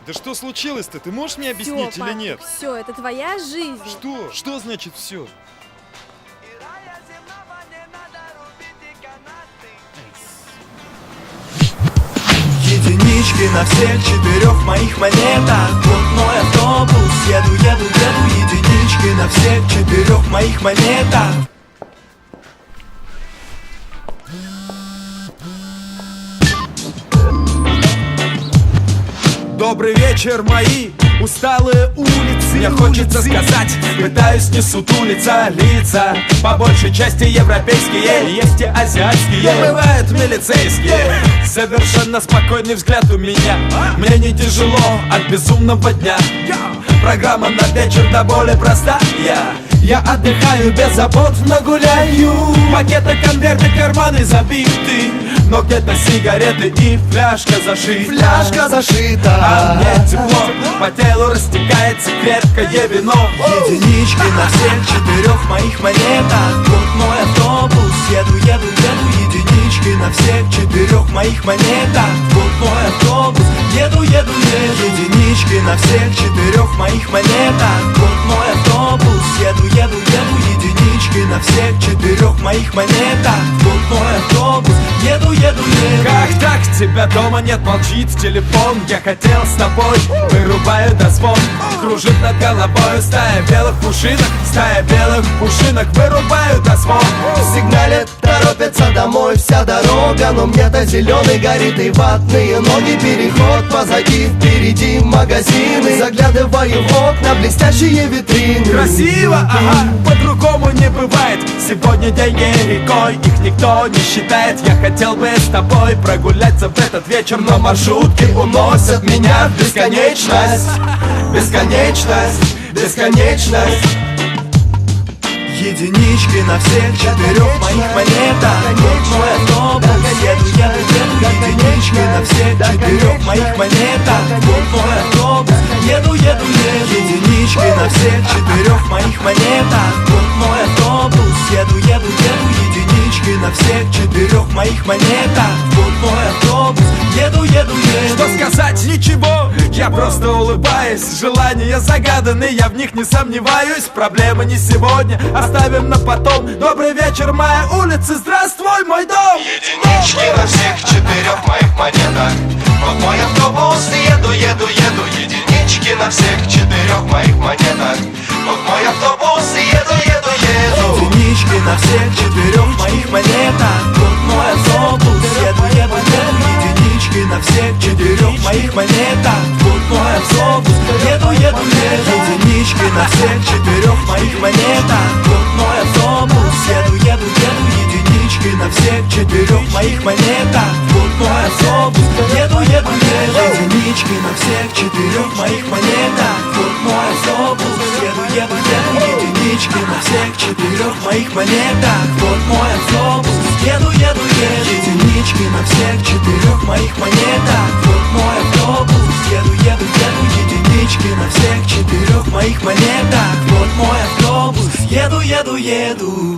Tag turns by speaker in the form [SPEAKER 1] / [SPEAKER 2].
[SPEAKER 1] Да что случилось-то? Ты можешь мне объяснить или нет?
[SPEAKER 2] Все, это твоя жизнь.
[SPEAKER 1] Что? Что значит все?
[SPEAKER 3] Единички на всех 4 моих монетах. Вот мой автобус, еду, еду, еду. Единички на всех 4 моих монетах. Добрый вечер, мои усталые улицы. Мне хочется сказать, пытаюсь не сутулиться. Лица по большей части европейские, есть и азиатские, бывают милицейские. Совершенно спокойный взгляд у меня. Мне не тяжело от безумного дня. Программа на вечер до боли простая. Я отдыхаю беззаботно гуляю. Пакеты, конверты, карманы забиты, но где-то сигареты и фляжка зашита.
[SPEAKER 4] Фляжка зашита,
[SPEAKER 3] а мне тепло, по телу растекается крепкое вино. Единички на всех 4 моих монетах. Вот мой автобус, еду, еду, еду. Единички на всех 4 моих монетах. Вот мой автобус, еду, еду, еду. Единички на всех 4 моих монетах. Вот мой автобус, еду, еду, еду. Единички на всех 4 моих монетах. Вот мой автобус, еду, еду, еду. Как так? Тебя дома нет, молчит телефон. Я хотел с тобой, вырубаю дозвон. Кружит над головой стая белых пушинок. Стая белых пушинок, вырубаю дозвон.
[SPEAKER 4] Сигналит, торопится домой вся дорога, но мне-то зеленый горит и ватные ноги. Переход позади, впереди магазины. Заглядываю в окна, блестящие витрины.
[SPEAKER 3] Красиво, ага, по-другому не бывает. Сегодня деньги рекой, их никто не считает. Я хотел бы с тобой прогуляться в этот вечер, но маршрутки уносят меня в бесконечность. Бесконечность, бесконечность. Единички на всех 4 моих монетах. Вот мой автобус, еду, еду, еду. Единички на всех 4 моих монетах. Вот мой автобус, еду, еду, еду. Единички на всех 4 моих монетах. Вот мой автобус, еду, еду, еду. Единички на всех 4 моих монетах. Вот мой автобус, еду, еду, еду. Что сказать? Ничего, я просто улыбаюсь. Желания загаданы, я в них не сомневаюсь. Проблемы не сегодня, оставим на потом. Добрый вечер, моя улица, здравствуй, мой дом.
[SPEAKER 5] Единички на всех 4 моих монетах. Вот мой автобус, еду, еду, еду. Единички на всех 4 моих монетах. Вот мой автобус, еду, еду, еду.
[SPEAKER 3] Единички на всех 4 моих монетах. Вот мой автобус, еду, еду, еду. Единички на всех 4 моих монетах. Вот мой автобус, еду, еду, еду. Единички на всех 4 моих монетах. Вот мой автобус, еду, еду, еду. Единички на всех 4 моих монетах. Вот мой автобус, еду, еду, еду. Единички на всех 4 моих монетах. Вот мой автобус, еду, еду, еду. Единички на всех 4 моих монетах. Вот мой автобус, еду, еду, еду. Единички на всех 4 моих монетах. Вот мой автобус, еду, еду, еду. Единички на всех 4 моих монетах. Вот мой автобус, еду, еду, еду.